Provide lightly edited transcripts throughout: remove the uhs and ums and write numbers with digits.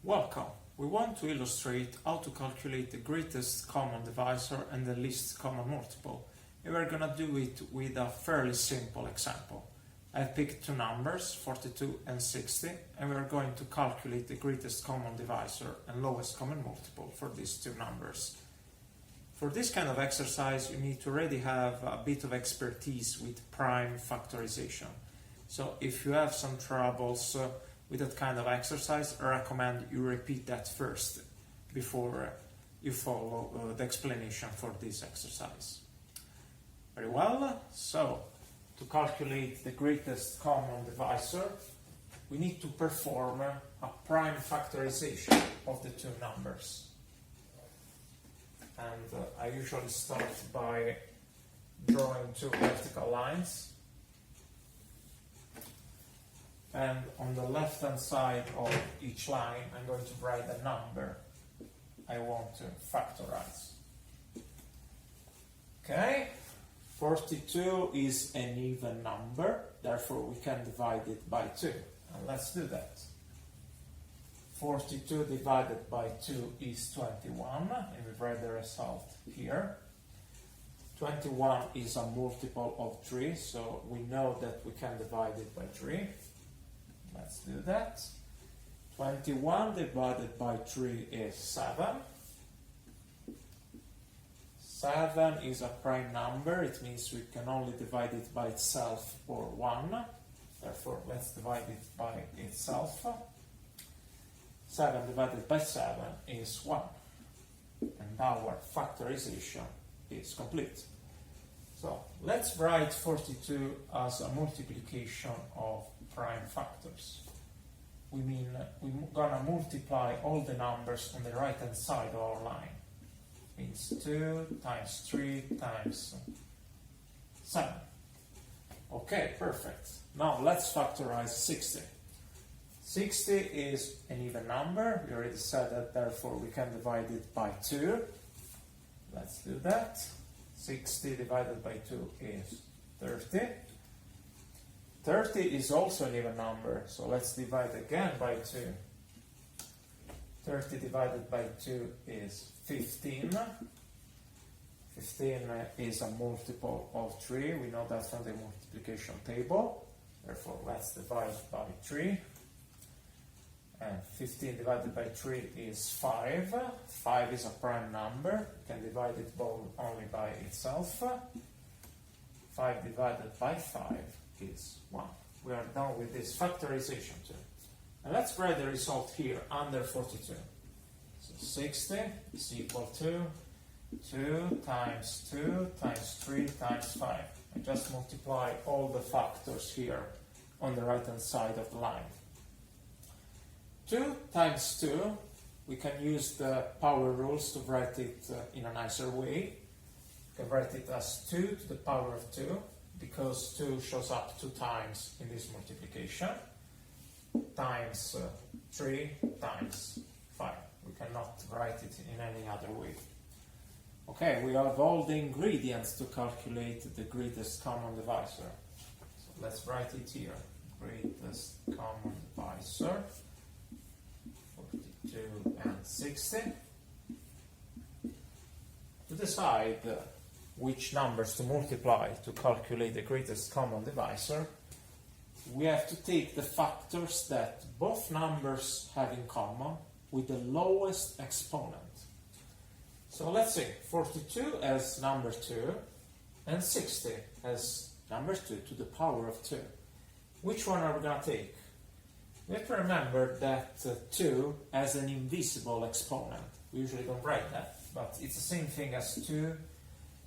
Welcome! We want to illustrate how to calculate the greatest common divisor and the least common multiple. And we're gonna do it with a fairly simple example. I've picked two numbers, 42 and 60, and we're going to calculate the greatest common divisor and lowest common multiple for these two numbers. For this kind of exercise, you need to already have a bit of expertise with prime factorization. So if you have some troubles with that kind of exercise, I recommend you repeat that first before you follow the explanation for this exercise. Very well, so to calculate the greatest common divisor, we need to perform a prime factorization of the two numbers. And I usually start by drawing two vertical lines. And on the left hand side of each line, I'm going to write the number I want to factorize. Okay, 42 is an even number, therefore we can divide it by 2. And let's do that. 42 divided by 2 is 21, and we write the result here. 21 is a multiple of 3, so we know that we can divide it by 3. Let's do that. 21 divided by 3 is 7. 7 is a prime number, it means we can only divide it by itself or 1. Therefore, let's divide it by itself. 7 divided by 7 is 1. And our factorization is complete. So, let's write 42 as a multiplication of prime factors. We mean we're gonna multiply all the numbers on the right hand side of our line. Means 2 times 3 times 7. Okay, perfect. Now let's factorize 60. 60 is an even number. We already said that, therefore we can divide it by 2. Let's do that. 60 divided by 2 is 30. 30 is also an even number, so let's divide again by 2. 30 divided by 2 is 15. 15 is a multiple of 3. We know that from the multiplication table. Therefore, let's divide by 3. And 15 divided by 3 is 5. 5 is a prime number. We can divide it only by itself. 5 divided by 5 is 1. We are done with this factorization too. And let's write the result here under 42. So 60 is equal to 2 times 2 times 3 times 5. I just multiply all the factors here on the right hand side of the line. 2 times 2, we can use the power rules to write it in a nicer way. We can write it as 2 to the power of 2, because 2 shows up 2 times in this multiplication, times 3 times 5. We cannot write it in any other way. Okay, we have all the ingredients to calculate the greatest common divisor. So let's write it here. Greatest common divisor. 42 and 60. To decide which numbers to multiply to calculate the greatest common divisor, we have to take the factors that both numbers have in common with the lowest exponent. So let's say 42 as number 2 and 60 as number 2 to the power of 2. Which one are we going to take? We have to remember that 2 has an invisible exponent. We usually don't write that, but it's the same thing as 2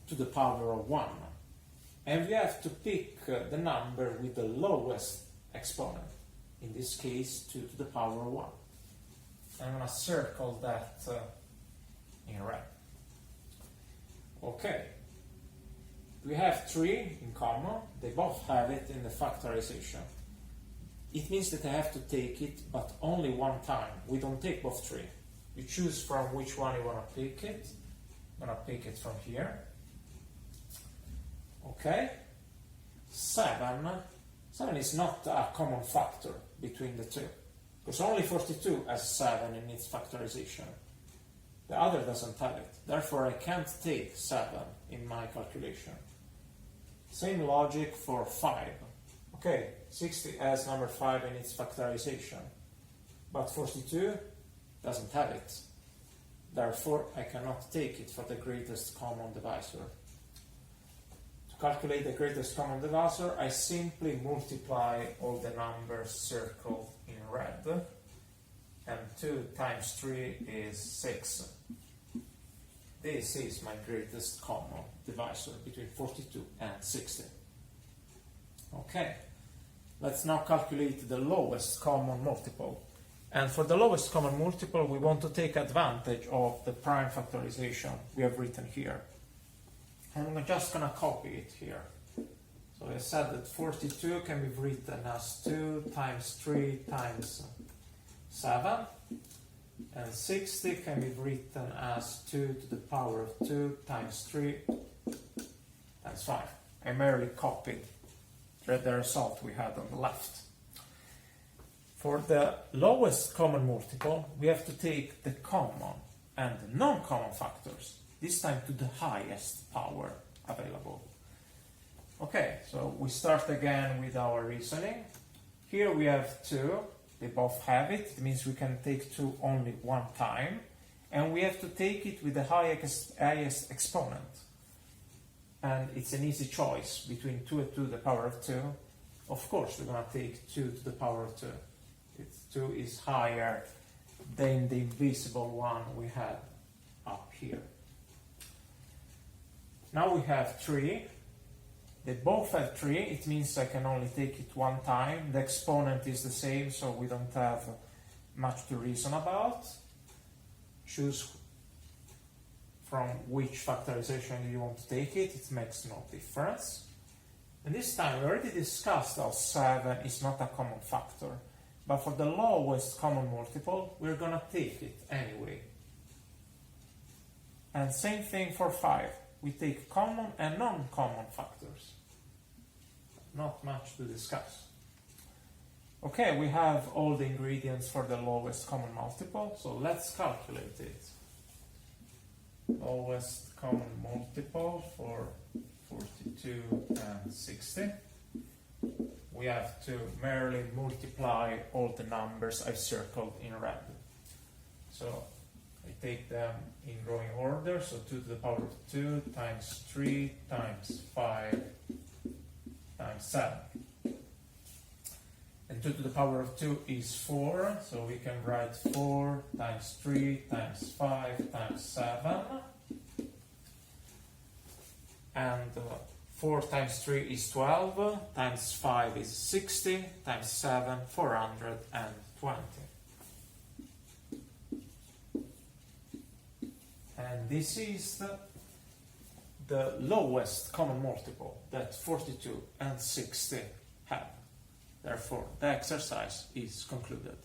to the power of 1. And we have to pick the number with the lowest exponent. In this case, 2 to the power of 1. I'm going to circle that in red. Okay. We have 3 in common. They both have it in the factorization. It means that I have to take it, but only one time. We don't take both 3. You choose from which one you want to pick it. I'm going to pick it from here. Okay. 7 is not a common factor between the two. because only 42 has 7 in its factorization. The other doesn't have it. Therefore, I can't take 7 in my calculation. Same logic for 5. Okay, 60 has number 5 in its factorization, but 42 doesn't have it. Therefore, I cannot take it for the greatest common divisor. To calculate the greatest common divisor, I simply multiply all the numbers circled in red, and 2 times 3 is 6. This is my greatest common divisor between 42 and 60. Okay, let's now calculate the lowest common multiple. And for the lowest common multiple, we want to take advantage of the prime factorization we have written here. And I'm just going to copy it here. So I said that 42 can be written as 2 times 3 times 7. And 60 can be written as 2 to the power of 2 times 3 times 5. I merely copied the result we had on the left. For the lowest common multiple, we have to take the common and the non-common factors, this time to the highest power available. Okay, so we start again with our reasoning. Here we have 2. They both have it. It means we can take 2 only one time. And we have to take it with the highest exponent. And it's an easy choice between 2 to the power of 2. Of course, we're going to take 2 to the power of 2. 2 is higher than the invisible one we had up here. Now we have 3. They both have 3, it means I can only take it one time. The exponent is the same, so we don't have much to reason about. Choose from which factorization you want to take it, it makes no difference. And this time we already discussed how 7 is not a common factor, but for the lowest common multiple, we're going to take it anyway. And same thing for 5. We take common and non-common factors. Not much to discuss. Okay, we have all the ingredients for the lowest common multiple, so let's calculate it. Lowest common multiple for 42 and 60. We have to merely multiply all the numbers I've circled in red. So I take them in growing order, so 2 to the power of 2 times 3 times 5 times 7. And 2 to the power of 2 is 4, so we can write 4 times 3 times 5 times 7. And 4 times 3 is 12, times 5 is 60, times 7, 420. And this is the lowest common multiple that 42 and 60 have. Therefore, the exercise is concluded.